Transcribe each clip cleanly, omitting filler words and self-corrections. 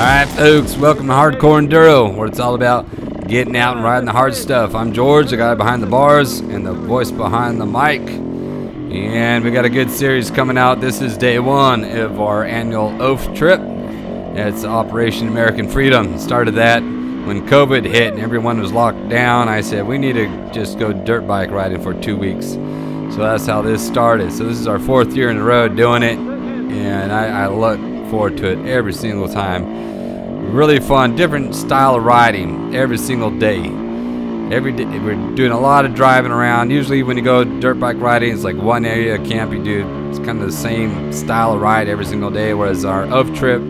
Alright folks, welcome to Hardcore Enduro, where it's all about getting out and riding the hard stuff. I'm George, the guy behind the bars and the voice behind the mic. And we got a good series coming out. This is day one of our annual OAF trip. It's Operation American Freedom. Started that when COVID hit and everyone was locked down. I said we need to just go dirt bike riding for 2 weeks. So that's how this started. So this is our 4th year in a row doing it, and I look forward to it every single time. Really fun, different style of riding every single day. Every day we're doing a lot of driving around. Usually when you go dirt bike riding, it's like one area camp you do. It's kind of the same style of ride every single day. Whereas our OAF trip,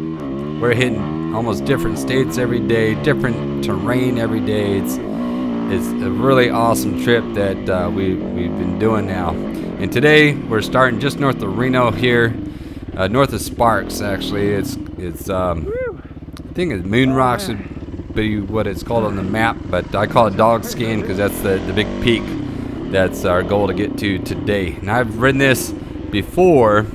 we're hitting almost different states every day, different terrain every day. It's a really awesome trip that we've been doing now. And today we're starting just north of Reno here, north of Sparks actually. It's I think it's Moon Rocks would be what it's called on the map, but I call it Dogskin because that's the big peak. That's our goal to get to today. Now I've ridden this before,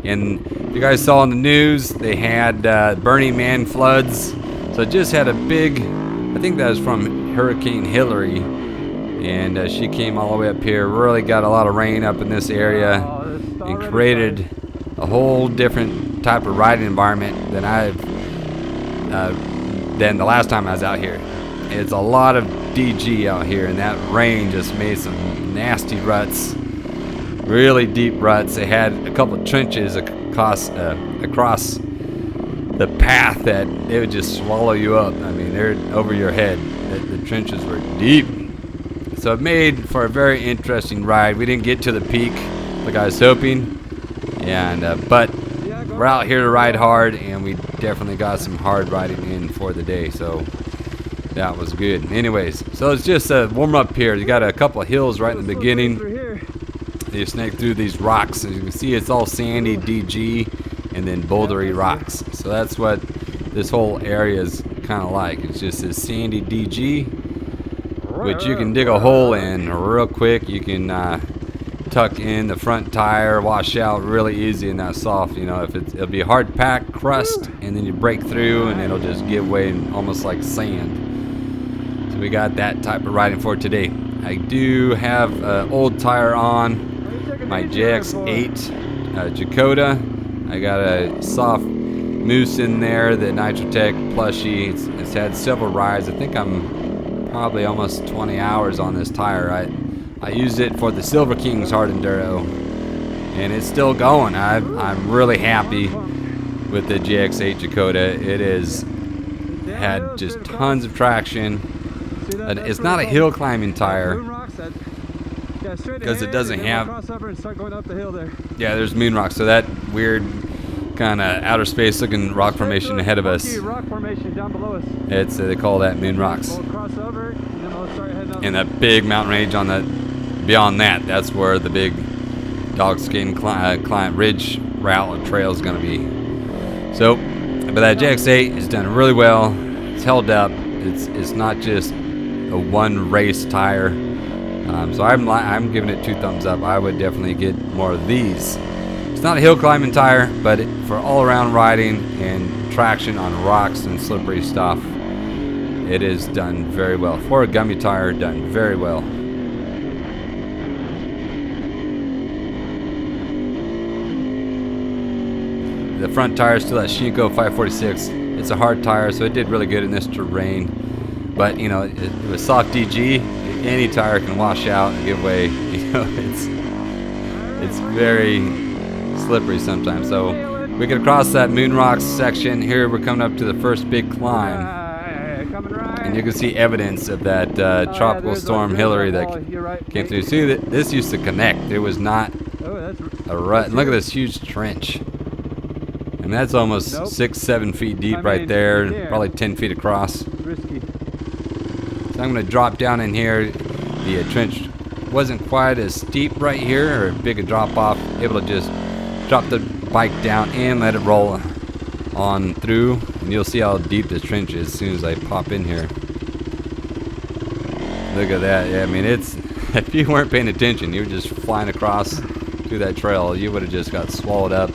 and you guys saw in the news they had Burning Man floods. So it just had a big, I think that was from Hurricane Hillary, and she came all the way up here. Really got a lot of rain up in this area and created a whole different type of riding environment than than the last time I was out here. It's a lot of DG out here, and that rain just made some nasty ruts, really deep ruts. They had a couple of trenches across the path that it would just swallow you up. I mean, they're over your head. The trenches were deep. So it made for a very interesting ride. We didn't get to the peak like I was hoping, and but we're out here to ride hard, and we definitely got some hard riding in for the day, so that was good. Anyways, so it's just a warm up here. You got a couple of hills right in the beginning. You snake through these rocks, as you can see, it's all sandy DG and then bouldery rocks. So that's what this whole area is kind of like. It's just this sandy DG, which you can dig a hole in real quick. You can tuck in the front tire, wash out really easy in that soft. You know, if it'll be a hard packed crust, and then you break through and it'll just give way almost like sand. So we got that type of riding for today. I do have an old tire on my JX8 Dakota. I got a soft moose in there, the Nitrotech plushie. It's had several rides. I think I'm probably almost 20 hours on this tire. I used it for the Silver Kings Hard Enduro, and it's still going. I'm really happy with the GX8 Dakota. It has had just tons of traction. It's not a hill climbing tire because it doesn't have. Yeah, there's Moon Rock, so that weird kind of outer space looking rock formation ahead of us. It's they call that Moon Rocks. And that big mountain range on that. Beyond that, that's where the big Dogskin Client Ridge route and trail is going to be. So, but that JX8 has done really well. It's held up. It's not just a one race tire. So I'm giving it 2 thumbs up. I would definitely get more of these. It's not a hill climbing tire, but for all around riding and traction on rocks and slippery stuff, it is done very well. For a gummy tire, done very well. The front tire is still that Shinko 546. It's a hard tire, so it did really good in this terrain. But you know, it was soft DG. Any tire can wash out and give way. You know, it's very slippery sometimes. So we get across that Moon Rocks section here. We're coming up to the first big climb, and you can see evidence of that tropical storm Hillary that came through. See that this used to connect. There was not a rut. And look at this huge trench. And that's almost 6-7 feet deep right there, probably 10 feet across. So I'm going to drop down in here. The trench wasn't quite as steep right here, or big a drop off. Able to just drop the bike down and let it roll on through. And you'll see how deep this trench is as soon as I pop in here. Look at that. Yeah, I mean, it's if you weren't paying attention, you were just flying across through that trail, you would have just got swallowed up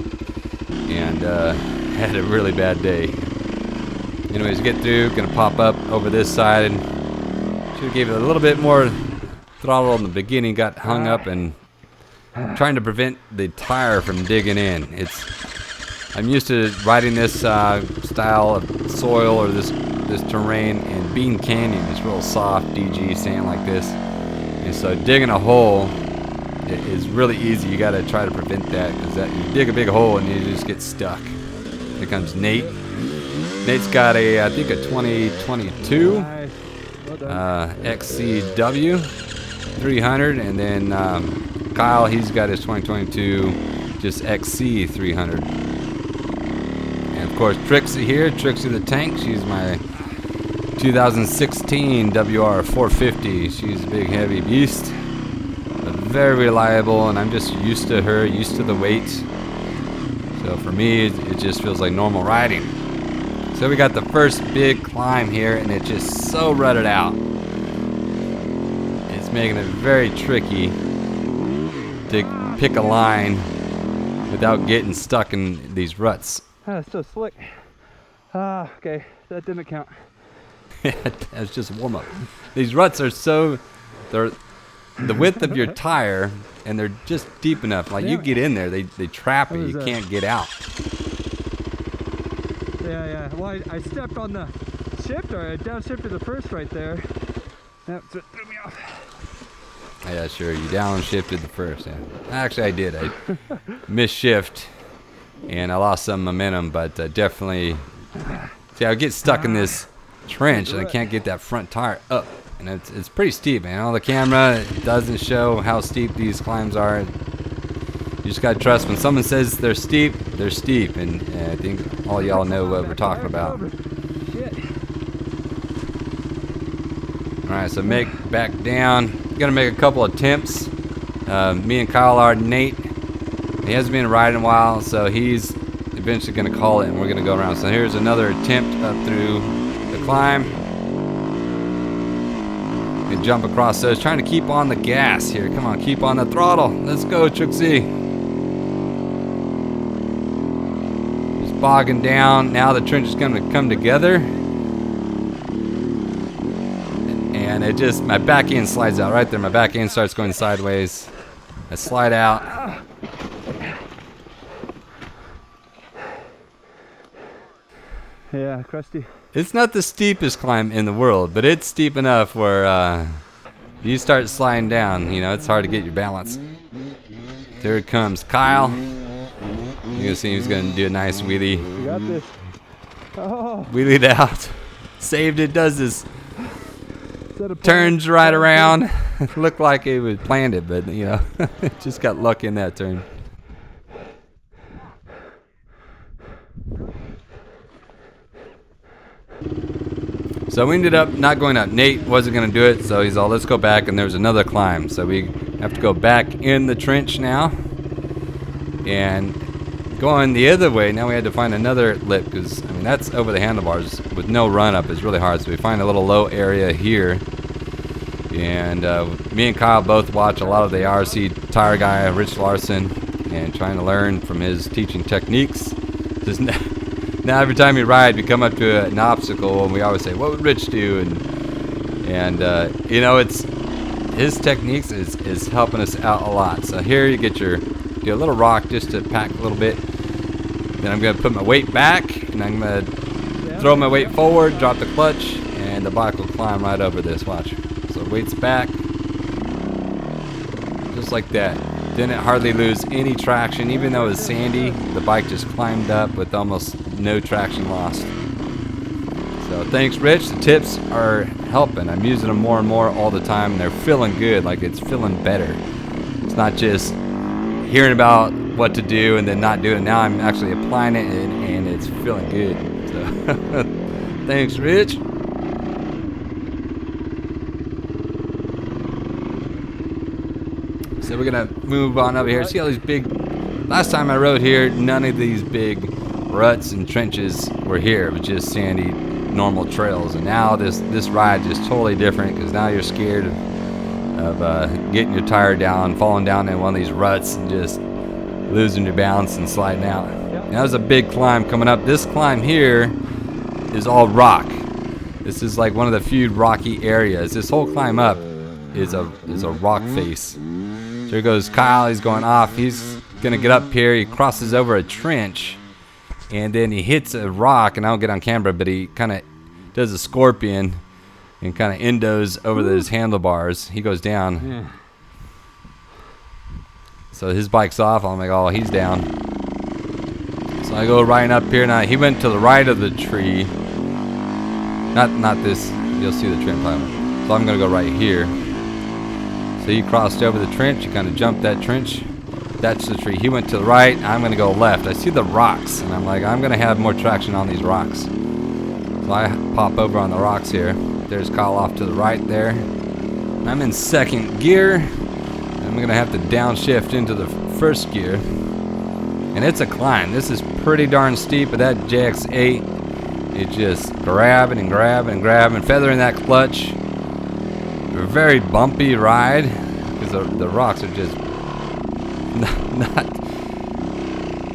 and had a really bad day. Anyways, get through, gonna pop up over this side. Should have gave it a little bit more throttle in the beginning, got hung up and trying to prevent the tire from digging in. I'm used to riding this style of soil or this terrain, and Bean Canyon is real soft, DG sand like this. And so digging a hole is really easy. You gotta try to prevent that, because you dig a big hole and you just get stuck. Here comes Nate. Nate's got I think a 2022 XCW 300, and then Kyle, he's got his 2022 just XC 300. And of course Trixie here, Trixie the Tank, she's my 2016 WR 450. She's a big heavy beast, but very reliable, and I'm just used to her, used to the weight. So for me, it just feels like normal riding. So we got the first big climb here, and it's just so rutted out. It's making it very tricky to pick a line without getting stuck in these ruts. It's so slick. Okay, that didn't count. That's just warm up. These ruts are they're the width of your tire, and they're just deep enough. Like you get in there, they trap you. You can't get out. Yeah. Well, I stepped on the shifter. I downshifted the first right there. That's what threw me off. Yeah, sure. You downshifted the first. Yeah. Actually, I did. I misshift, and I lost some momentum. But definitely, see, I get stuck in this trench, and I can't get that front tire up. And it's pretty steep, man. On the camera, it doesn't show how steep these climbs are. You just gotta trust when someone says they're steep, they're steep, and I think all y'all know what we're talking about. Alright, so make back down. Gonna make a couple attempts. Me and Kyle are. Nate, he hasn't been riding in a while, so he's eventually gonna call it, and we're gonna go around. So here's another attempt up through the climb. And jump across those, trying to keep on the gas here. Come on, keep on the throttle. Let's go, Trixie. Bogging down. Now the trench is going to come together, and it just, my back end slides out right there. My back end starts going sideways. I slide out. Yeah, crusty. It's not the steepest climb in the world, but it's steep enough where you start sliding down. You know, it's hard to get your balance. There it comes, Kyle. You're gonna see he's gonna do a nice wheelie. You got this. Oh. Wheelied out. Saved it, does this. Turns right around. Looked like it was planned it, but you know, just got lucky in that turn. So we ended up not going up. Nate wasn't gonna do it, so he's all, let's go back, and there's another climb. So we have to go back in the trench now. And going the other way, now we had to find another lip, because I mean that's over the handlebars with no run up is really hard. So we find a little low area here, and me and Kyle both watch a lot of the RC tire guy Rich Larson, and trying to learn from his teaching techniques. Just now every time we ride, we come up to an obstacle, and we always say, "What would Rich do?" And you know, it's his techniques is helping us out a lot. So here you get do a little rock just to pack a little bit. Then I'm going to put my weight back, and I'm going to throw my weight forward, drop the clutch, and the bike will climb right over this. Watch. So weight's back, just like that. Didn't hardly lose any traction, even though it was sandy. The bike just climbed up with almost no traction lost. So thanks, Rich. The tips are helping. I'm using them more and more all the time, and they're feeling good. Like it's feeling better. It's not just hearing about what to do and then not doing it. Now I'm actually applying it, and it's feeling good. So thanks, Rich. So we're gonna move on over here. See all these big, last time I rode here, none of these big ruts and trenches were here. It was just sandy, normal trails. And now this ride is totally different, because now you're scared of getting your tire down, falling down in one of these ruts, and just losing your balance and sliding out. Yep. That was a big climb coming up. This climb here is all rock. This is like one of the few rocky areas. This whole climb up is a rock face. So here goes Kyle. He's going off. He's gonna get up here. He crosses over a trench, and then he hits a rock. And I don't get on camera, but he kind of does a scorpion and kind of endos over those handlebars. He goes down. Yeah. So his bike's off. I'm like, oh, he's down. So I go riding up here. Now he went to the right of the tree. Not this. You'll see the tree climber. So I'm gonna go right here. So he crossed over the trench. He kind of jumped that trench. That's the tree. He went to the right. I'm gonna go left. I see the rocks, and I'm like, I'm gonna have more traction on these rocks. So I pop over on the rocks here. There's Kyle off to the right there. I'm in second gear. I'm gonna have to downshift into the first gear. And it's a climb. This is pretty darn steep, but that JX8, it's just grabbing and grabbing and grabbing, feathering that clutch. A very bumpy ride, because the rocks are just not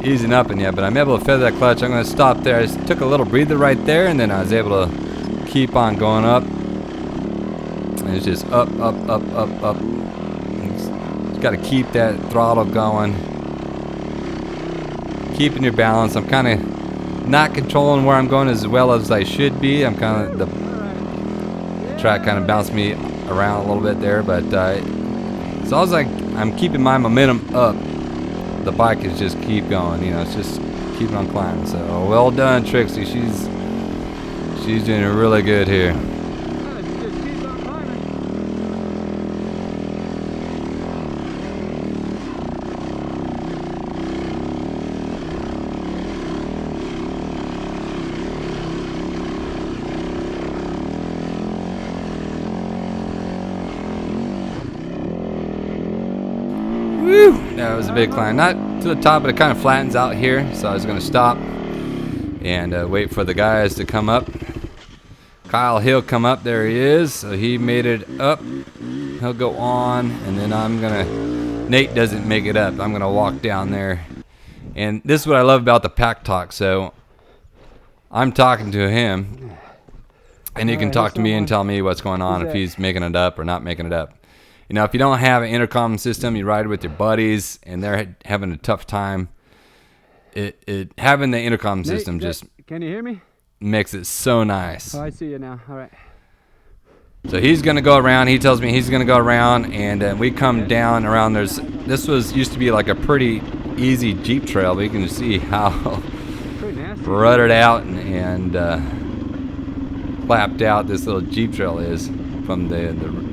easing up in yet, but I'm able to feather that clutch. I'm gonna stop there. I just took a little breather right there, and then I was able to keep on going up. And it's just up, up, up, up, up. Just got to keep that throttle going, keeping your balance. I'm kind of not controlling where I'm going as well as I should be. I'm kind of, the track kind of bounced me around a little bit there, but as long as I'm keeping my momentum up, the bike is just keep going. You know, it's just keeping on climbing. So well done, Trixie. She's doing really good here. Woo! That was a big climb. Not to the top, but it kind of flattens out here. So I was going to stop and wait for the guys to come up. Kyle Hill come up. There he is. So he made it up. He'll go on, and then I'm going to... Nate doesn't make it up. I'm going to walk down there. And this is what I love about the pack talk. So I'm talking to him, and he can talk to me and tell me what's going on, if he's making it up or not making it up. You know, if you don't have an intercom system, you ride with your buddies, and they're having a tough time. Having the intercom system Nate, just can you hear me? makes it so nice. Oh, I see you now. All right. So he's gonna go around. He tells me he's gonna go around, and we come down around. This used to be like a pretty easy Jeep trail, but you can see how rutted out and clapped out this little Jeep trail is from the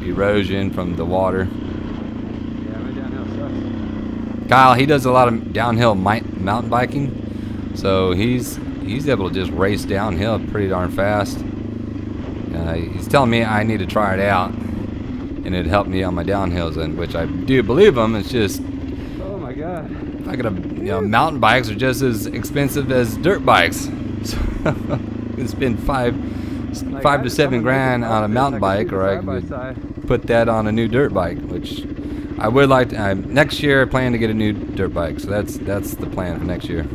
erosion from the water. Yeah, my downhill sucks. Kyle, he does a lot of downhill mountain biking, so he's able to just race downhill pretty darn fast. He's telling me I need to try it out, and it'd help me on my downhills, and which I do believe him. It's just, oh my god, I could have, mountain bikes are just as expensive as dirt bikes. So it's been five to seven grand on a mountain bike, or I could put that on a new dirt bike, which I would like to. Next year, I plan to get a new dirt bike, so that's the plan for next year.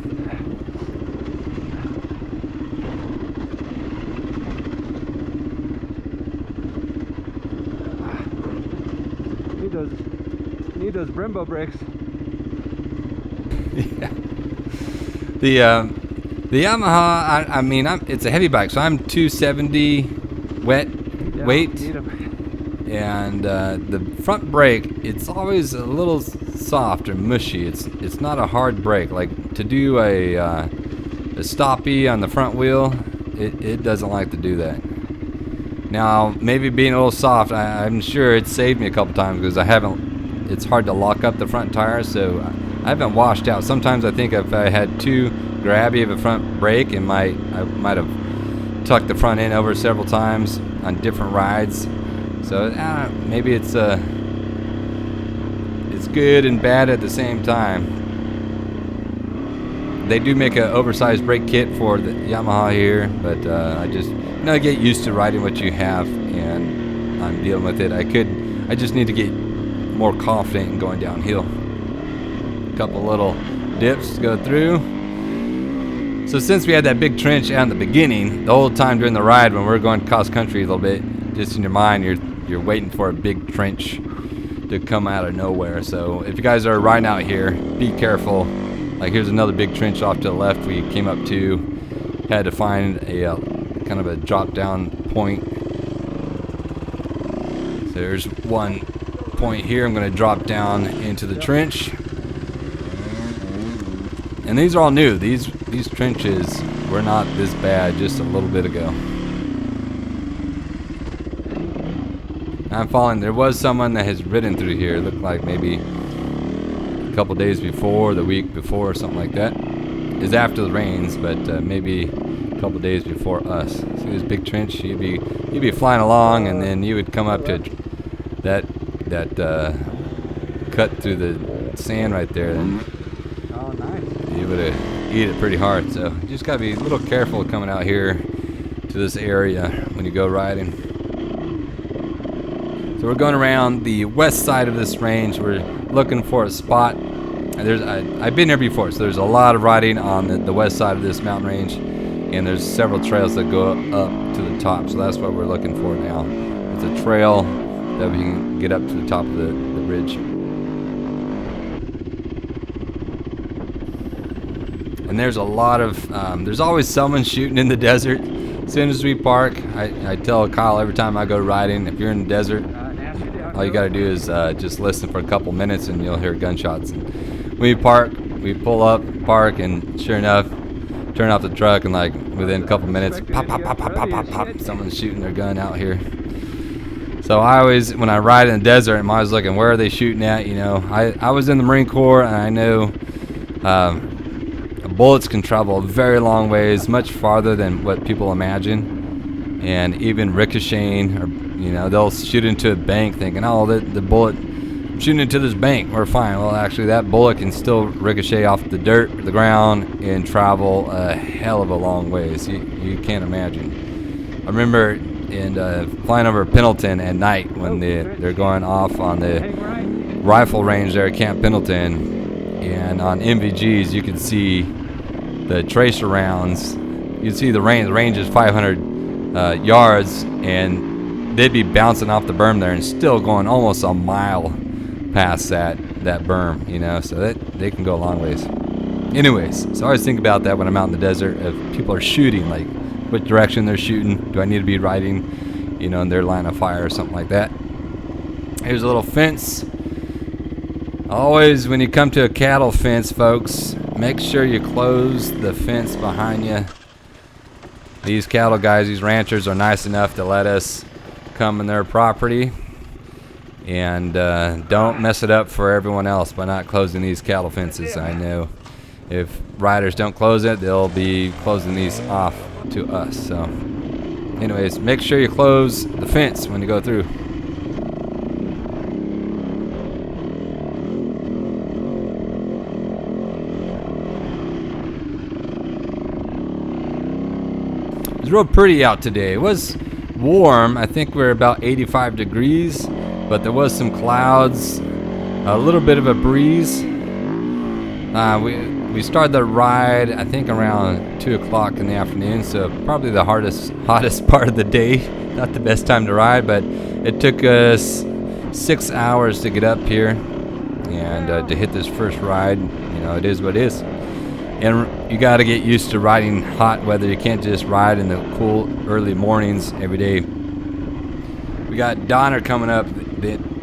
Need those Brembo brakes. Yeah. The Yamaha, I mean, it's a heavy bike, so I'm 270 weight, and the front brake, it's always a little soft or mushy. It's not a hard brake. Like to do a stoppie on the front wheel, it doesn't like to do that. Now, maybe being a little soft, I'm sure it saved me a couple times because it's hard to lock up the front tires, so I haven't washed out. Sometimes I think if I had too grabby of a front brake, I might have tucked the front end over several times on different rides. So maybe it's good and bad at the same time. They do make an oversized brake kit for the Yamaha here, but I just get used to riding what you have, and I'm dealing with it. I just need to get more confident in going downhill. A couple little dips to go through. So since we had that big trench out in the beginning, the whole time during the ride when we're going cross country a little bit, just in your mind, you're waiting for a big trench to come out of nowhere. So if you guys are riding out here, be careful. Like here's another big trench off to the left we came up to. Had to find a kind of a drop down point. So there's one point here. I'm going to drop down into the trench. And these are all new. These trenches were not this bad just a little bit ago. I'm following. There was someone that has ridden through here. It looked like maybe a couple days before, the week before, or something like that. It's after the rains, but maybe a couple days before us. See this big trench? You'd be flying along, and then you would come up to that cut through the sand right there. And you would eat it pretty hard. So you just gotta be a little careful coming out here to this area when you go riding. So we're going around the west side of this range. We're looking for a spot. And I've been here before, so there's a lot of riding on the west side of this mountain range, and there's several trails that go up to the top. So that's what we're looking for now. It's a trail that we can get up to the top of the ridge. And there's a lot of, there's always someone shooting in the desert. As soon as we park, I tell Kyle every time I go riding, if you're in the desert, all you gotta do is just listen for a couple minutes and you'll hear gunshots. And when we park, we pull up, park, and sure enough, turn off the truck, and like within a couple minutes, pop, pop, pop, pop, pop, pop, pop, someone's shooting their gun out here. So I always, when I ride in the desert, I'm always looking, where are they shooting at? You know, I was in the Marine Corps, and I know bullets can travel a very long ways, much farther than what people imagine, and even ricocheting, or you know, they'll shoot into a bank thinking, oh, the bullet, I'm shooting into this bank, we're fine. Well, actually, that bullet can still ricochet off the dirt, the ground, and travel a hell of a long ways. You can't imagine. I remember flying over Pendleton at night when they're going off on the rifle range there at Camp Pendleton, and on MVGs you can see the tracer rounds. You can see the range is 500 yards, and they'd be bouncing off the berm there and still going almost a mile past that berm, you know, so that they can go a long ways. Anyways, so I always think about that when I'm out in the desert, if people are shooting, like what direction they're shooting. Do I need to be riding, you know, in their line of fire or something like that? Here's a little fence. Always when you come to a cattle fence, folks, make sure you close the fence behind you. These cattle guys, these ranchers are nice enough to let us come in their property, and don't mess it up for everyone else by not closing these cattle fences. I know if riders don't close it, they'll be closing these off to us. So anyways, make sure you close the fence when you go through. It's real pretty out today. It was warm. I think we're about 85 degrees, but there was some clouds, a little bit of a breeze. We started the ride, I think, around 2 o'clock in the afternoon, so probably the hottest part of the day. Not the best time to ride, but it took us 6 hours to get up here and to hit this first ride. You know, it is what it is. And you got to get used to riding hot weather. You can't just ride in the cool early mornings every day. We got Donner coming up at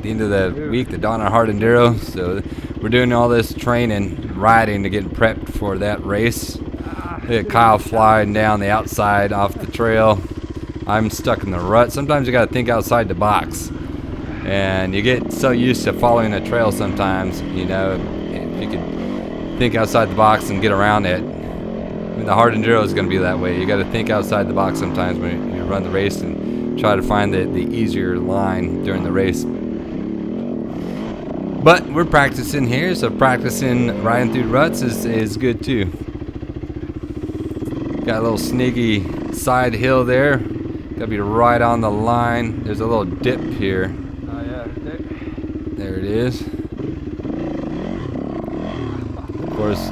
the end of the week, the Donner Hard Enduro. So we're doing all this training, riding to get prepped for that race. Look at Kyle flying down the outside off the trail. I'm stuck in the rut. Sometimes you got to think outside the box. And you get so used to following a trail sometimes, you know, if you could think outside the box and get around it. I mean, the hard enduro is going to be that way. You got to think outside the box sometimes when you run the race and try to find the easier line during the race. But we're practicing here, so practicing riding through ruts is good too. Got a little sneaky side hill there. Got to be right on the line. There's a little dip here. Oh yeah, there it is. Of course,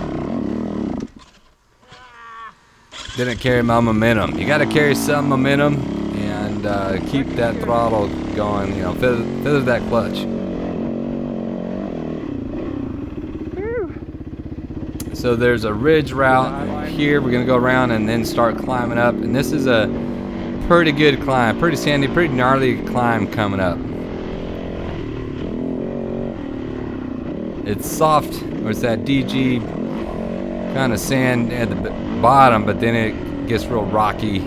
didn't carry my momentum. You got to carry some momentum and keep that throttle going. You know, feather that clutch. So there's a ridge route here. We're gonna go around and then start climbing up. And this is a pretty good climb, pretty sandy, pretty gnarly climb coming up. It's soft, or it's that DG kind of sand at the bottom, but then it gets real rocky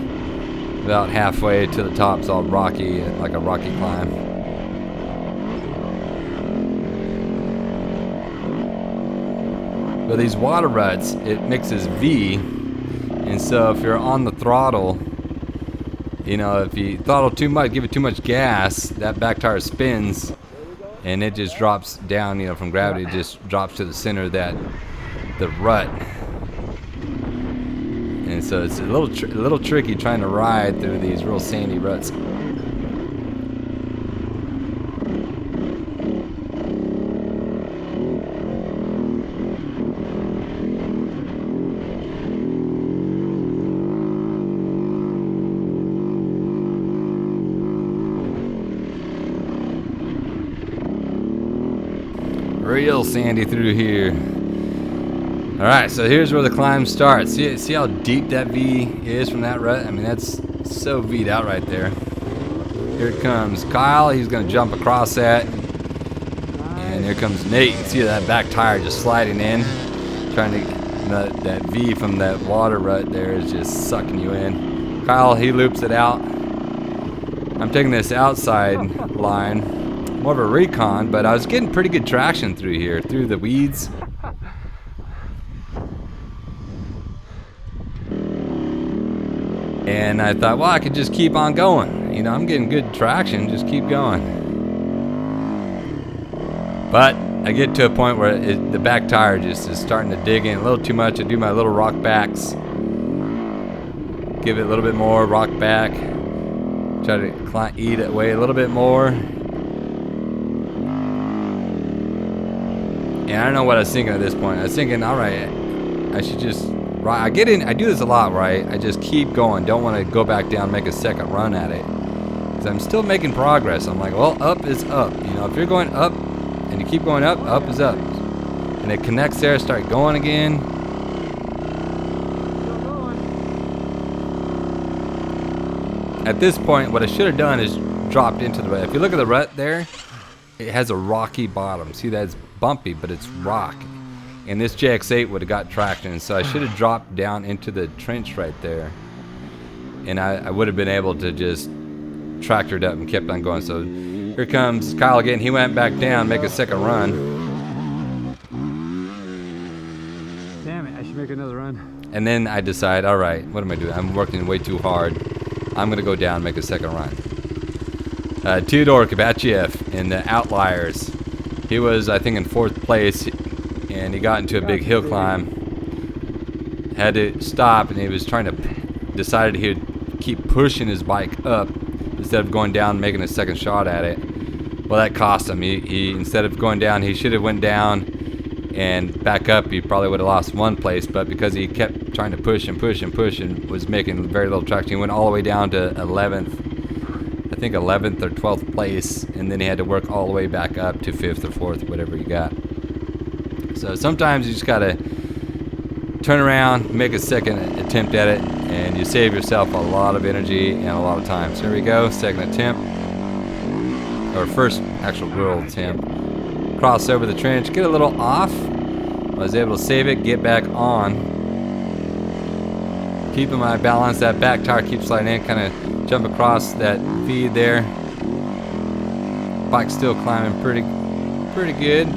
about halfway to the top. It's all rocky, like a rocky climb. But these water ruts, it mixes V, and so if you're on the throttle, you know, if you throttle too much, give it too much gas, that back tire spins, and it just drops down, you know, from gravity, it just drops to the center of the rut. And so it's a little tricky trying to ride through these real sandy ruts. Real sandy through here. All right, so here's where the climb starts. See how deep that V is from that rut? I mean, that's so V'd out right there. Here comes Kyle. He's gonna jump across that. And here comes Nate. You see that back tire just sliding in, trying to, that V from that water rut there is just sucking you in. Kyle, he loops it out. I'm taking this outside line. More of a recon, but I was getting pretty good traction through here, through the weeds. And I thought, well, I could just keep on going. You know, I'm getting good traction, just keep going. But I get to a point where the back tire just is starting to dig in a little too much. I do my little rock backs. Give it a little bit more, rock back. Try to eat it away a little bit more. And I don't know what I was thinking at this point. I was thinking, all right, I should just, I get in, I do this a lot, right? I just keep going. Don't want to go back down, make a second run at it. Because I'm still making progress. I'm like, well, up is up. You know, if you're going up and you keep going up, up is up. And it connects there, start going again. At this point, what I should have done is dropped into the rut. If you look at the rut there, it has a rocky bottom. See, that's bumpy, but it's rock. And this JX8 would have got traction, so I should have dropped down into the trench right there. And I would have been able to just tractor it up and kept on going. So here comes Kyle again. He went back down, make a second run. Damn it, I should make another run. And then I decide, all right, what am I doing? I'm working way too hard. I'm gonna go down and make a second run. Theodore Kabatchev in the Outliers. He was, I think, in 4th place, and he got into a big hill climb. Had to stop, and he was trying to, decided he would keep pushing his bike up instead of going down and making a second shot at it. Well, that cost him. He instead of going down, he should have went down and back up. He probably would have lost 1 place, but because he kept trying to push and push and push and was making very little traction, he went all the way down to 11th. I think 11th or 12th place, and then he had to work all the way back up to 5th or 4th, whatever you got. So sometimes you just gotta turn around, make a second attempt at it, and you save yourself a lot of energy and a lot of time. So here we go, second attempt, or first actual real attempt. Cross over the trench, get a little off. I was able to save it, get back on. Keeping my balance, that back tire keeps sliding in, kind of jump across that feed there. Bike's still climbing pretty good.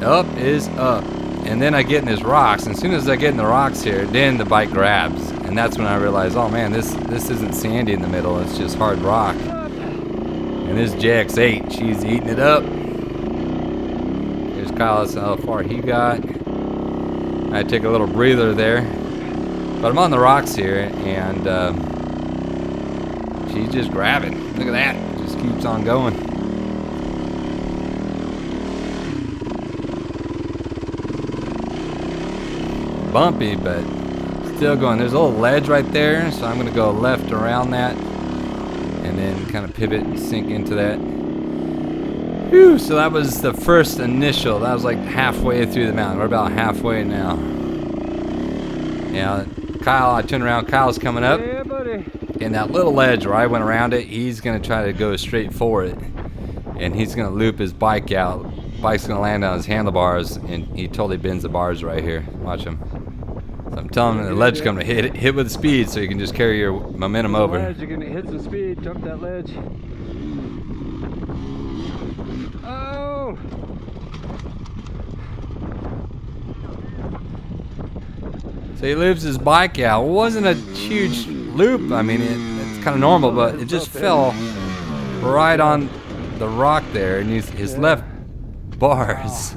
Up is up. And then I get in these rocks, and as soon as I get in the rocks here, then the bike grabs. And that's when I realize, oh man, this isn't sandy in the middle, it's just hard rock. And this JX8, she's eating it up. Here's Kyle, that's how far he got. I take a little breather there. But I'm on the rocks here, and she's just grabbing. Look at that, just keeps on going. Bumpy, but still going. There's a little ledge right there, so I'm gonna go left around that and then kind of pivot and sink into that. Whew, so that was the first initial. That was like halfway through the mountain. We're about halfway now. Yeah, Kyle, I turned around, Kyle's coming up. Yeah, buddy. And that little ledge where I went around it, he's gonna try to go straight for it. And he's gonna loop his bike out. Bike's gonna land on his handlebars, and he totally bends the bars right here. Watch him. So I'm telling him the ledge is gonna hit with speed, so you can just carry your momentum over. Ledge, you're gonna hit some speed, jump that ledge. Oh! So he loops his bike out. It wasn't a huge loop. I mean, it's kind of normal, but it just fell right on the rock there, and his left bars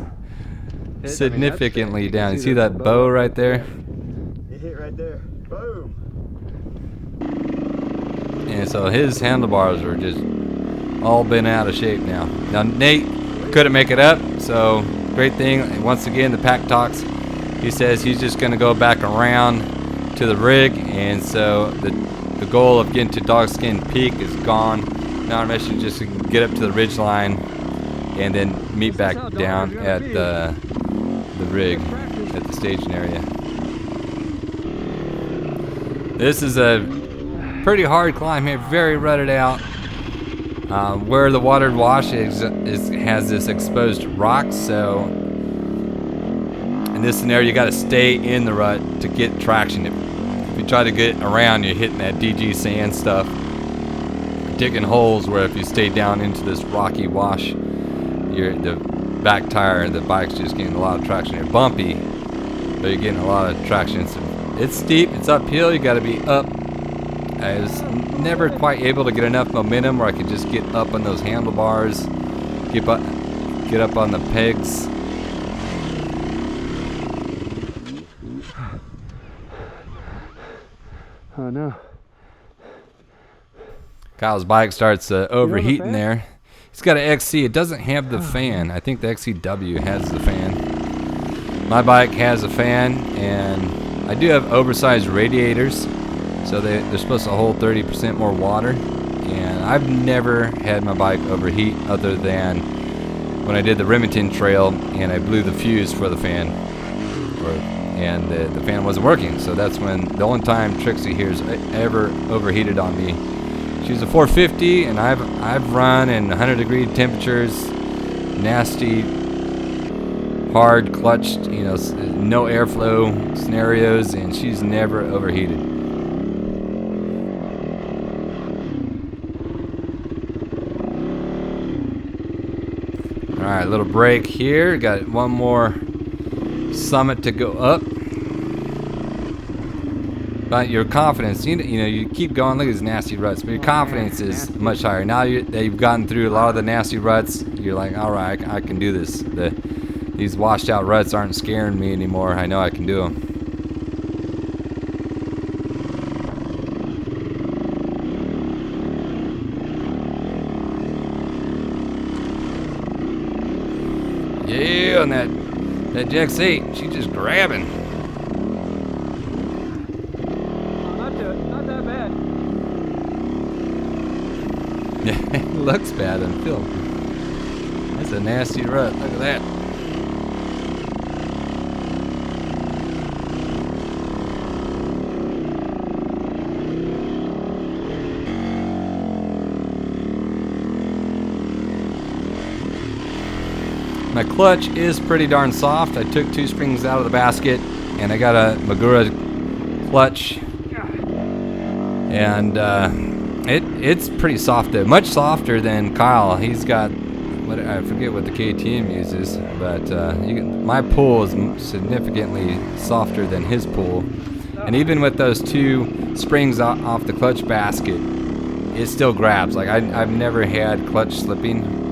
significantly down. You see that bow right there? It hit right there. Boom. And so his handlebars are just all bent out of shape now. Now Nate couldn't make it up, so great thing. And once again, the pack talks. He says he's just going to go back around to the rig, and so the goal of getting to Dogskin Peak is gone. Now our mission is just to get up to the ridge line and then meet back down at the rig at the staging area. This is a pretty hard climb here, very rutted out. Where the water wash has this exposed rock, so in this scenario you got to stay in the rut to get traction. If you try to get around, you're hitting that DG sand stuff, digging holes where if you stay down into this rocky wash, the back tire, the bike's just getting a lot of traction. It's bumpy, but you're getting a lot of traction. It's steep, it's uphill, you got to be up. I was never quite able to get enough momentum where I could just get up on those handlebars, get up on the pegs. Oh no. Kyle's bike starts overheating there. He's got an XC. It doesn't have the fan. I think the XCW has the fan. My bike has a fan, and I do have oversized radiators, so they're supposed to hold 30% more water. And I've never had my bike overheat other than when I did the Remington Trail and I blew the fuse for the fan, and the fan wasn't working. So that's when the only time Trixie here's ever overheated on me. She's a 450, and I've run in 100-degree temperatures, nasty, hard clutched, no airflow scenarios, and she's never overheated. All right, little break here. Got one more summit to go up. But your confidence, you keep going. Look at these nasty ruts, but your confidence is much higher. Now that you've gotten through a lot of the nasty ruts, you're like, all right, I can do this. These washed out ruts aren't scaring me anymore. I know I can do them. Yeah, and that Jack's 8, she's just grabbing. Not that bad. Yeah, it looks bad on film. That's a nasty rut. Look at that. My clutch is pretty darn soft. I took 2 springs out of the basket, and I got a Magura clutch, and it's pretty soft though, much softer than Kyle. He's got I forget what the KTM uses, but my pull is significantly softer than his pull, and even with those 2 springs off the clutch basket, it still grabs. Like I've never had clutch slipping.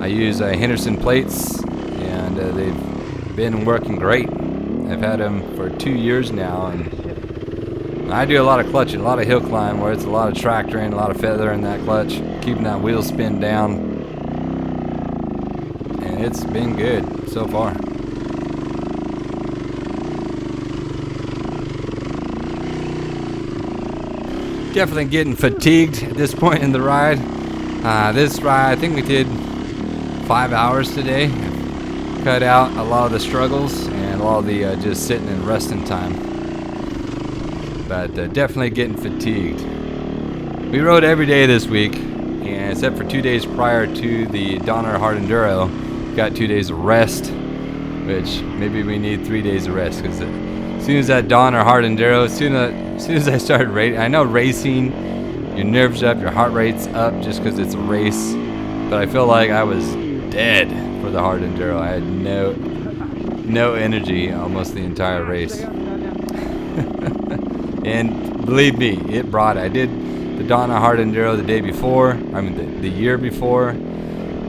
I use Henderson plates, and they've been working great. I've had them for 2 years now, and I do a lot of clutching, a lot of hill climb where it's a lot of tractoring, a lot of feather in that clutch, keeping that wheel spin down, and it's been good so far. Definitely getting fatigued at this point in the ride. This ride, I think we did 5 hours today. Cut out a lot of the struggles and a lot of the just sitting and resting time. But definitely getting fatigued. We rode every day this week, and except for 2 days prior to the Donner Hard Enduro, got 2 days of rest, which maybe we need 3 days of rest, because as soon as that Donner Hard Enduro, as soon as I started racing, I know racing, your nerves up, your heart rate's up just because it's a race, but I feel like I was dead for the Hard Enduro. I had no energy almost the entire race. And believe me, it brought it. I did the Donner Hard Enduro the day before, the year before.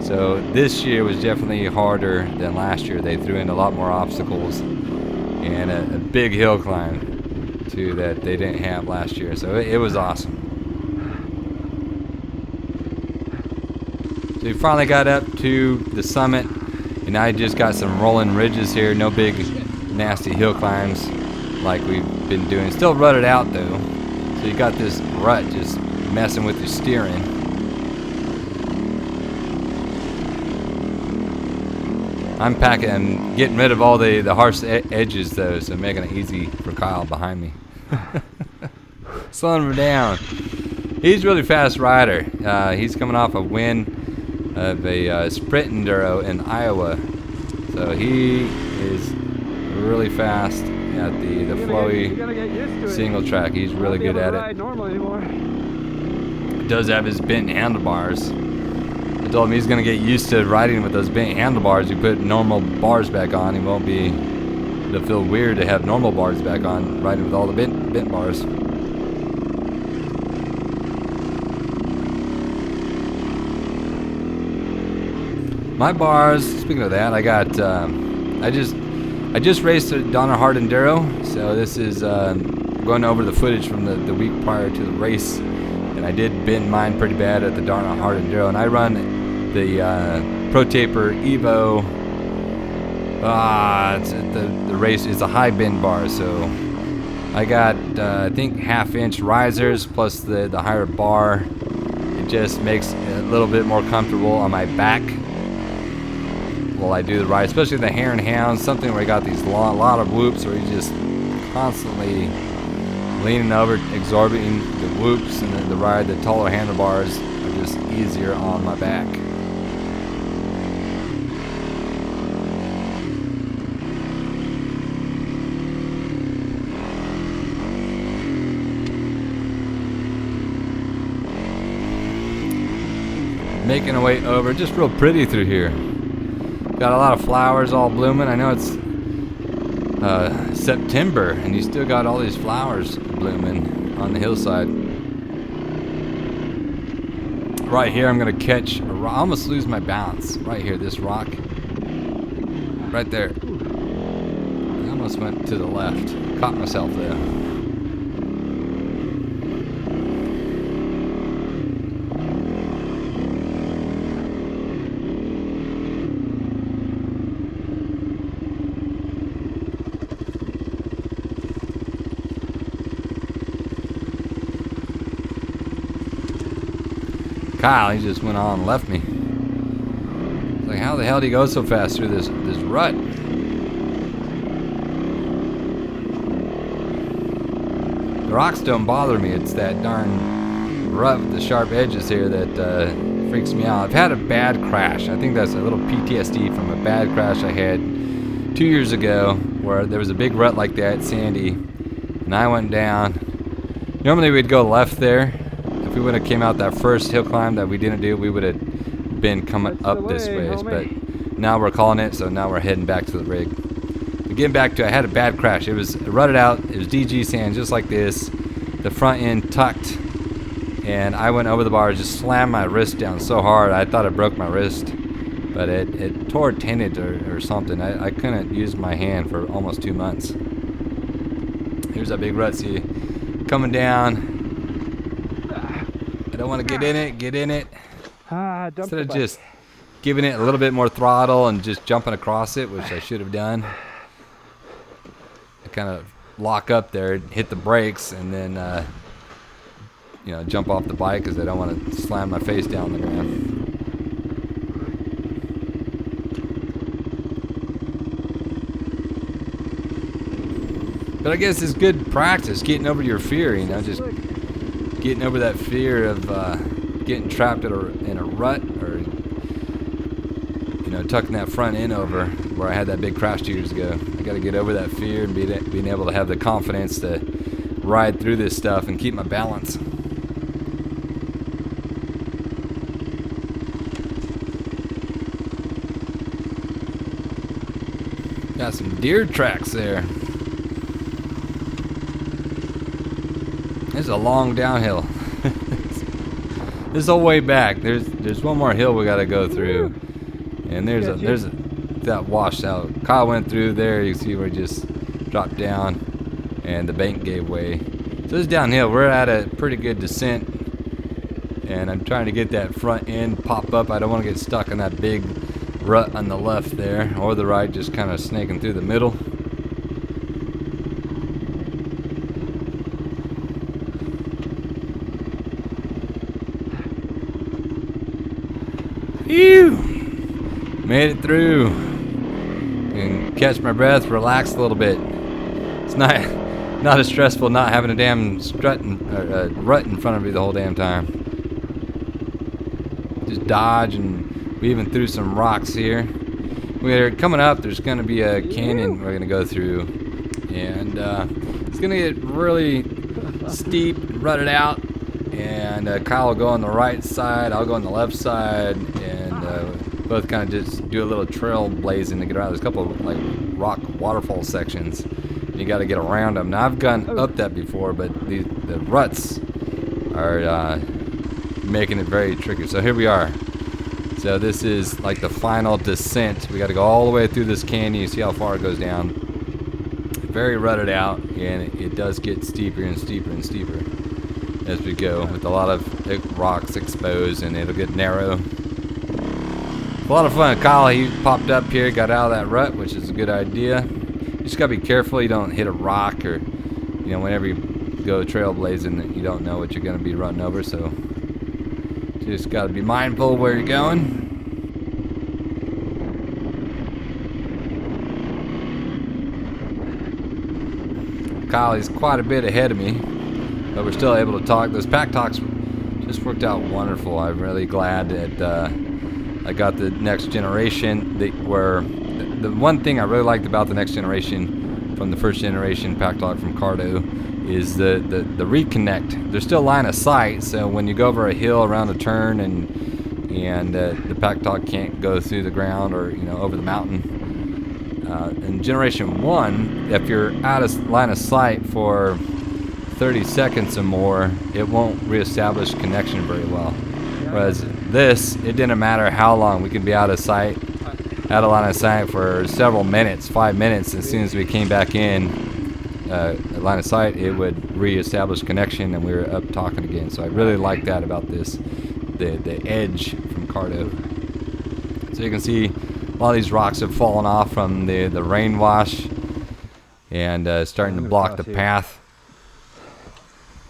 So this year was definitely harder than last year. They threw in a lot more obstacles and a big hill climb too that they didn't have last year. So it was awesome. So we finally got up to the summit, and I just got some rolling ridges here. No big nasty hill climbs like we've been doing. Still rutted out though. So you got this rut just messing with your steering. I'm getting rid of all the harsh edges though, so making it easy for Kyle behind me. Slowing him down. He's a really fast rider. He's coming off a win of a sprint enduro in Iowa, so he is really fast at the flowy single track. He's really good at it. Does have his bent handlebars. I told him he's gonna get used to riding with those bent handlebars. You put normal bars back on, he won't be. It'll feel weird to have normal bars back on, riding with all the bent bars. My bars. Speaking of that, I got. I just raced the Donner Hard Enduro, so this is going over the footage from the week prior to the race, and I did bend mine pretty bad at the Donner Hard Enduro, and I run the Pro Taper Evo. The race is a high bend bar, so I got I think 1/2 inch risers plus the higher bar. It just makes it a little bit more comfortable on my back while I do the ride, especially the Hare and Hound, something where you got these lot of whoops where you just constantly leaning over, absorbing the whoops, and then the ride, the taller handlebars are just easier on my back. Making our way over, just real pretty through here. Got a lot of flowers all blooming. I know it's September and you still got all these flowers blooming on the hillside. Right here I'm gonna catch a rock. I almost lose my balance. Right here, this rock. Right there. I almost went to the left. Caught myself there. Kyle, he just went on and left me. It's like, how the hell did he go so fast through this rut? The rocks don't bother me. It's that darn rut with the sharp edges here that freaks me out. I've had a bad crash. I think that's a little PTSD from a bad crash I had 2 years ago where there was a big rut like that, sandy, and I went down. Normally we'd go left there. If we would have came out that first hill climb that we didn't do, we would have been coming up this way. But now we're calling it, so now we're heading back to the rig. Getting back to, I had a bad crash. It was rutted out. It was DG sand, just like this. The front end tucked, and I went over the bars, just slammed my wrist down so hard. I thought I broke my wrist, but it tore a tendon or something. I couldn't use my hand for almost 2 months. Here's that big rut. See, coming down. I don't want to get in it. Instead of just giving it a little bit more throttle and just jumping across it, which I should have done. I kind of lock up there, hit the brakes, and then you know, jump off the bike because I don't want to slam my face down the ground. But I guess it's good practice, getting over your fear, you know, just getting over that fear of getting trapped in a rut, or, you know, tucking that front end over where I had that big crash 2 years ago. I got to get over that fear and being able to have the confidence to ride through this stuff and keep my balance. Got some deer tracks there. It's a long downhill. This whole way back, there's one more hill we got to go through, and there's that washed out. Kyle went through there. You see where he just dropped down, and the bank gave way. So this downhill, we're at a pretty good descent, and I'm trying to get that front end pop up. I don't want to get stuck in that big rut on the left there, or the right, just kind of snaking through the middle. Phew! Made it through. And catch my breath, relax a little bit. It's not as stressful not having a damn rut in front of you the whole damn time. Just dodge, and we even threw some rocks here. We're coming up. There's going to be a canyon we're going to go through, and it's going to get really steep, rutted out. And Kyle will go on the right side, I'll go on the left side, and both kind of just do a little trail blazing to get around. There's a couple of like rock waterfall sections. You got to get around them. Now I've gone up that before, but the ruts are making it very tricky. So here we are. So this is like the final descent. We got to go all the way through this canyon. You see how far it goes down. Very rutted out, and it does get steeper and steeper and steeper as we go, with a lot of rocks exposed, and it'll get narrow. A lot of fun. Kyle, he popped up here, got out of that rut, which is a good idea. You just gotta be careful you don't hit a rock, or, you know, whenever you go trailblazing, you don't know what you're gonna be running over, so just gotta be mindful where you're going. Kyle, he's quite a bit ahead of me, but we're still able to talk. Those pack talks just worked out wonderful. I'm really glad that I got the next generation. The one thing I really liked about the next generation from the first generation pack talk from Cardo is the reconnect. There's still line of sight, so when you go over a hill around a turn and the pack talk can't go through the ground, or, you know, over the mountain. In generation 1, if you're out of line of sight for 30 seconds or more, it won't reestablish connection very well. Whereas this, it didn't matter how long. We could be out of sight, out of line of sight for several minutes, 5 minutes. As soon as we came back in line of sight, it would reestablish connection, and we were up talking again. So I really like that about this, the edge from Cardo. So you can see a lot of these rocks have fallen off from the rain wash, and starting to block the path.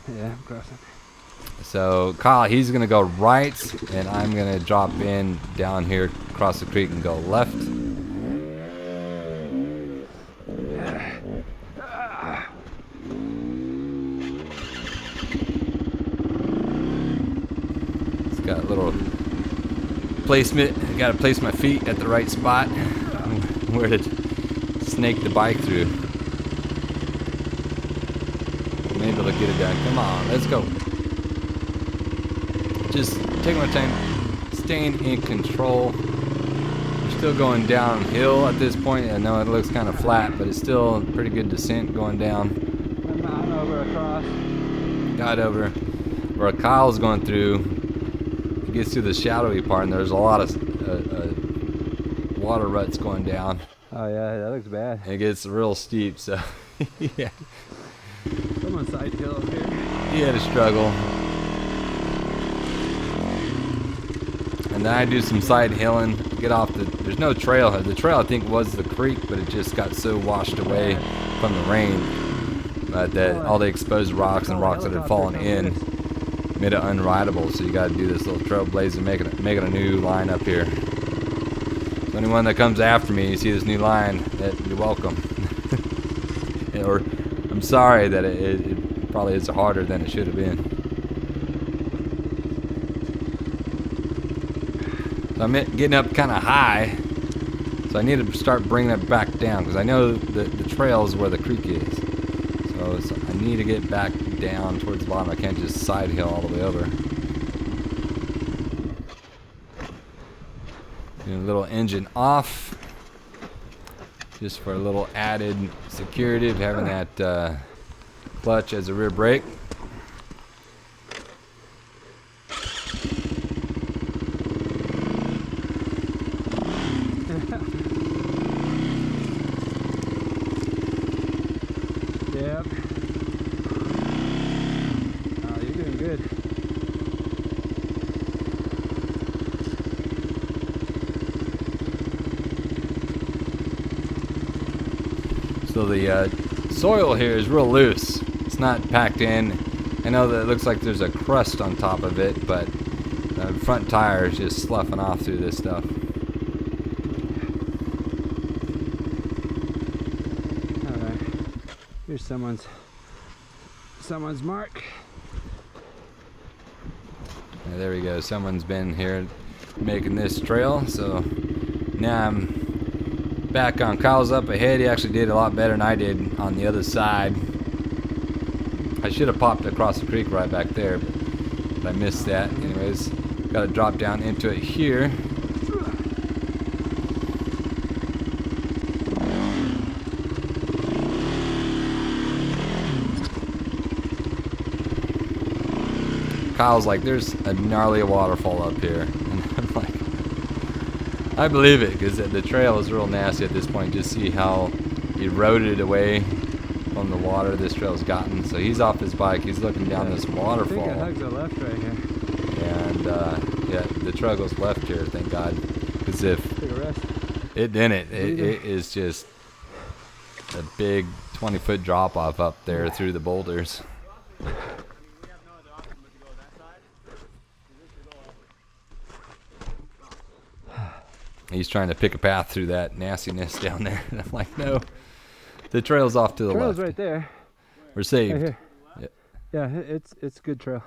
Yeah, I'm crossing. So Kyle, he's gonna go right, and I'm gonna drop in down here across the creek and go left. It's got a little placement. I gotta place my feet at the right spot where to snake the bike through. I'm able to get it done. Come on, let's go. Just taking my time, staying in control. We're still going downhill at this point. I know it looks kind of flat, but it's still a pretty good descent going down. Mountain over across. Got over where Kyle's going through. He gets through the shadowy part, and there's a lot of water ruts going down. Oh yeah, that looks bad. It gets real steep, so yeah. Someone side hill up here. He had a struggle. And then I do some side hilling, get off there's no trail. The trail, I think, was the creek, but it just got so washed away from the rain that all the exposed rocks and rocks that had fallen in made it unrideable. So you got to do this little trailblazing, making a new line up here. So anyone that comes after me, you see this new line, you're welcome. Or I'm sorry that it probably is harder than it should have been. So I'm getting up kind of high, so I need to start bringing it back down because I know the trail is where the creek is. So I need to get back down towards the bottom. I can't just side hill all the way over. Doing a little engine off, just for a little added security of having that clutch as a rear brake. Yep. Oh, you're doing good. So the soil here is real loose. It's not packed in. I know that it looks like there's a crust on top of it, but the front tire is just sloughing off through this stuff. Alright. Here's someone's mark. Yeah, there we go. Someone's been here making this trail. So now I'm back on Kyle's up ahead. He actually did a lot better than I did on the other side. I should have popped across the creek right back there, but I missed that. Anyways, got to drop down into it here. Kyle's like, there's a gnarly waterfall up here. And I'm like, I believe it, because the trail is real nasty at this point. Just see how eroded away from the water this trail's gotten. So he's off his bike, he's looking down this waterfall. I think it hugs a left right here. And yeah, the trail goes left here, thank God. Because if Take a rest. it didn't, it is just a big 20-foot drop off up there through the boulders. He's trying to pick a path through that nastiness down there. And I'm like, no. The trail's off to the Trail's left. right there. We're saved. Right here. Yep. Yeah, it's a good trail.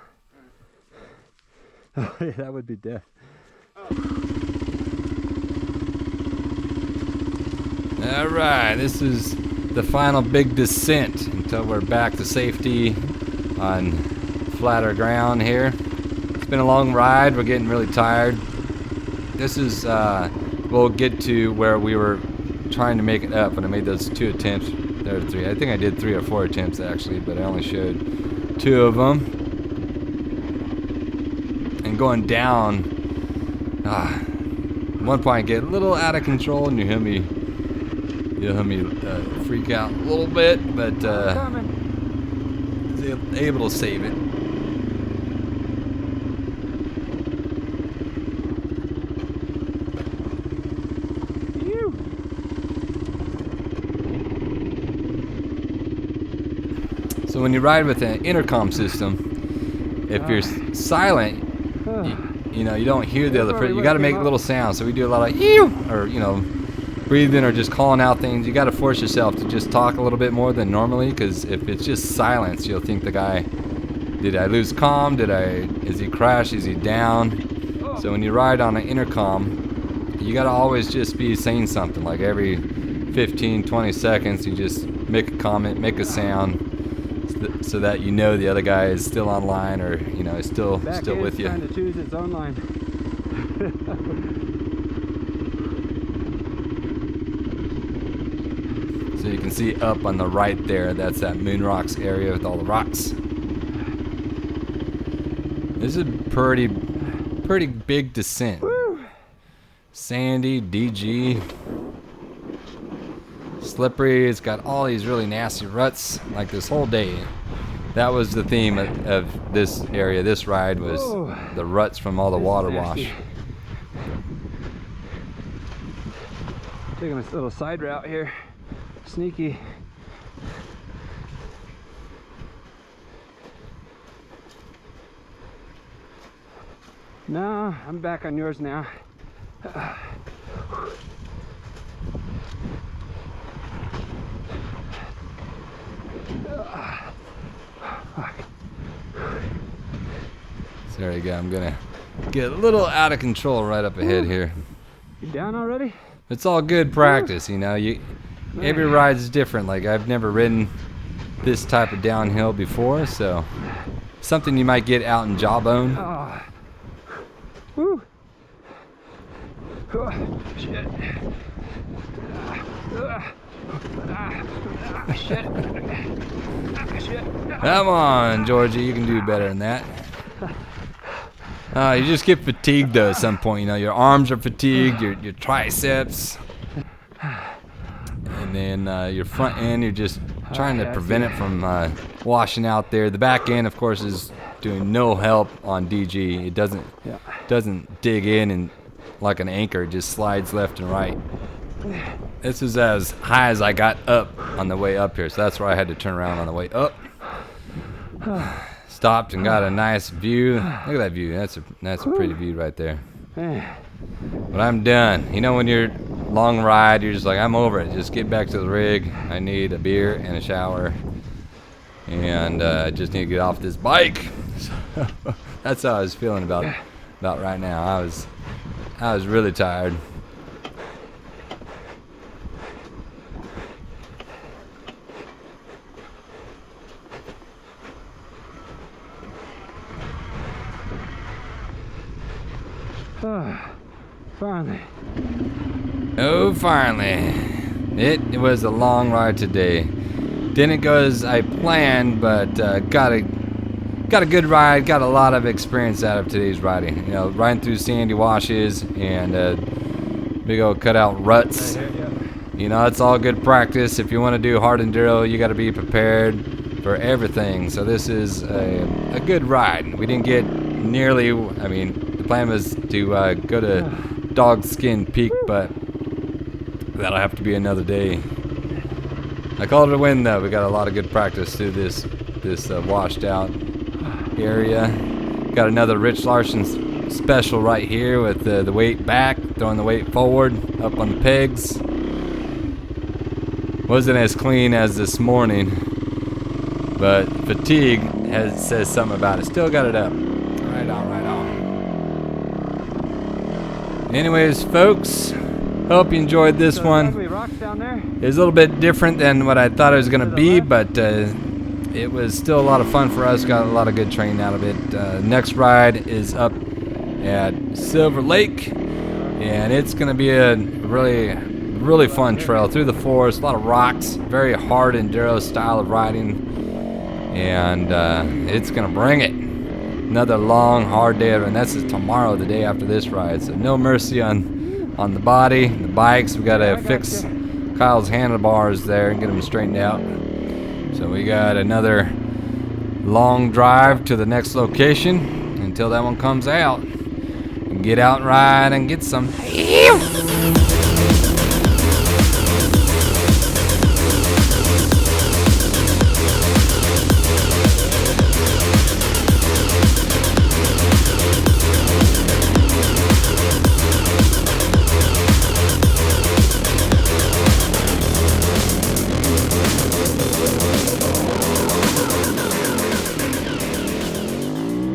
Oh, yeah, that would be death. All right, this is the final big descent until we're back to safety on flatter ground here. It's been a long ride. We're getting really tired. This is, we'll get to where we were trying to make it up when I made those 2 attempts. There were 3. I think I did 3 or 4 attempts actually, but I only showed 2 of them. And going down, at one point I get a little out of control, and you'll hear me freak out a little bit, but was able to save it. So when you ride with an intercom system, if you're silent, you know, you don't hear the other person. You got to make little sounds. So we do a lot of ew, or, you know, breathing or just calling out things. You got to force yourself to just talk a little bit more than normally, because if it's just silence, you'll think the guy, did I lose comm? Is he crash? Is he down? So when you ride on an intercom, you got to always just be saying something. Like every 15, 20 seconds, you just make a comment, make a sound, so that you know the other guy is still online, or, you know, is still with you. Trying to choose its own line. So you can see up on the right there, that's that Moon Rocks area with all the rocks. This is a pretty big descent. Woo. Sandy, DG, slippery. It's got all these really nasty ruts. Like this whole day, that was the theme of this area. This ride was the ruts from all the water wash. Taking this little side route here. Sneaky. No, I'm back on yours now. So there you go. I'm gonna get a little out of control right up ahead here. You down already? It's all good practice, you know. Every ride's different. Like, I've never ridden this type of downhill before, so something you might get out in Jawbone. Oh. Woo. Oh, shit. Shit. Shit. Come on, Georgie, you can do better than that. You just get fatigued though at some point. You know, your arms are fatigued, your triceps, and then your front end. You're just trying to prevent it from washing out there. The back end, of course, is doing no help on DG. It doesn't dig in and like an anchor. It just slides left and right. This is as high as I got up on the way up here, so that's where I had to turn around on the way up. Stopped and got a nice view. Look at that view. That's a pretty view right there. But I'm done. You know, when you're long ride, you're just like, I'm over it. Just get back to the rig. I need a beer and a shower, and I just need to get off this bike. So that's how I was feeling about right now. I was really tired. Finally. Oh, finally. It was a long ride today. Didn't go as I planned, but got a good ride. Got a lot of experience out of today's riding. You know, riding through sandy washes and big old cutout ruts. You know, it's all good practice. If you want to do hard enduro, you got to be prepared for everything. So this is a good ride. We didn't get nearly. I mean, the plan was to go to Dogskin Peak, but that'll have to be another day. I called it a win, though. We got a lot of good practice through this washed out area. Got another Rich Larson special right here with the weight back, throwing the weight forward, up on the pegs. Wasn't as clean as this morning, but fatigue says something about it. Still got it up. Right on, right on. Anyways, folks, hope you enjoyed this one. Rocks down there. It's a little bit different than what I thought it was going to be, but it was still a lot of fun for us. Got a lot of good training out of it. Next ride is up at Silver Lake, and it's going to be a really fun trail through the forest. A lot of rocks, very hard enduro style of riding, and it's going to bring it. Another long, hard day, and that's tomorrow, the day after this ride. So no mercy on the body, the bikes. We got to fix Kyle's handlebars there and get them straightened out. So we got another long drive to the next location until that one comes out. And get out and ride and get some.